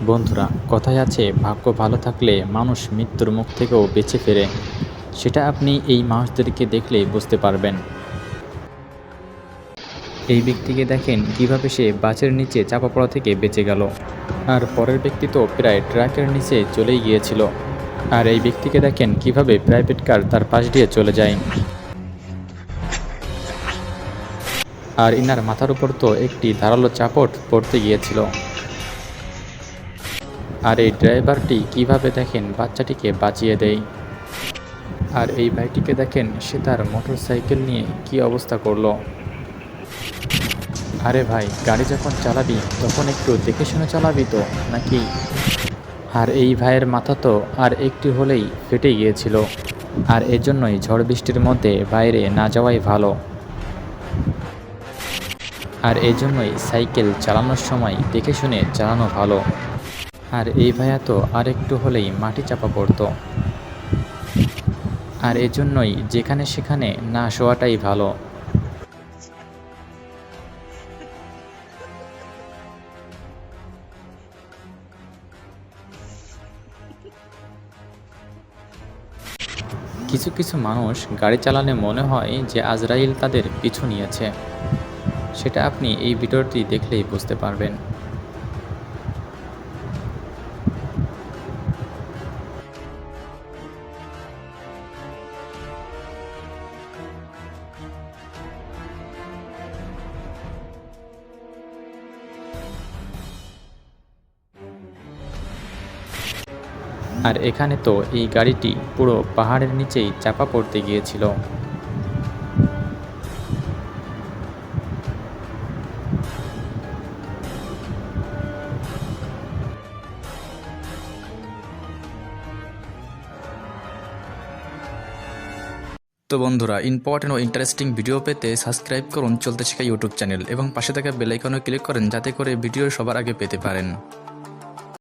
বন্ধুরা, কথায় আছে ভাগ্য ভালো থাকলে মানুষ মৃত্যুর মুখ থেকেও বেঁচে ফেরে। সেটা আপনি এই মানুষদেরকে দেখলেই বুঝতে পারবেন। এই ব্যক্তিকে দেখেন কিভাবে সে বাসের নিচে চাপা পড়া থেকে বেঁচে গেল, আর পরের ব্যক্তি তো প্রায় ট্রাকের নিচে চলেই গিয়েছিল। আর এই ব্যক্তিকে দেখেন কিভাবে প্রাইভেট কার তার পাশ দিয়ে চলে যায়। আর ইনার মাথার উপর তো একটি ধারালো চাপট পড়তে গিয়েছিল। আর এই ড্রাইভারটি কিভাবে দেখেন বাচ্চাটিকে বাঁচিয়ে দেয়। আর এই ভাইটিকে দেখেন সে তার মোটরসাইকেল নিয়ে কি অবস্থা করলো। আরে ভাই, গাড়ি যখন চালাবি তখন একটু দেখে শুনে চালাবি তো নাকি। আর এই ভাইয়ের মাথা তো আর একটু হলেই ফেটে গিয়েছিল। আর এজন্যই ঝড় বৃষ্টির মধ্যে বাইরে না যাওয়াই ভালো। আর এজন্যই সাইকেল চালানোর সময় দেখে শুনে চালানো ভালো। আর এই ভাইয়া তো আর একটু হলেই মাটি চাপা পড়তো। আর এজন্যই যেখানে সেখানে না শোয়াটাই ভালো। কিছু কিছু মানুষ গাড়ি চালালে মনে হয় যে আজরাইল তাদের পিছু নিয়েছে। সেটা আপনি এই ভিডিওটি দেখলেই বুঝতে পারবেন। আর এখানে তো এই গাড়িটি পুরো পাহাড়ের নিচেই চাপা পড়তে গিয়েছিল। তো বন্ধুরা, ইম্পর্টেন্ট ও ইন্টারেস্টিং ভিডিও পেতে সাবস্ক্রাইব করুন চলতে শেখা ইউটিউব চ্যানেল এবং পাশে থাকা বেল আইকনে ক্লিক করেন যাতে করে ভিডিও সবার আগে পেতে পারেন।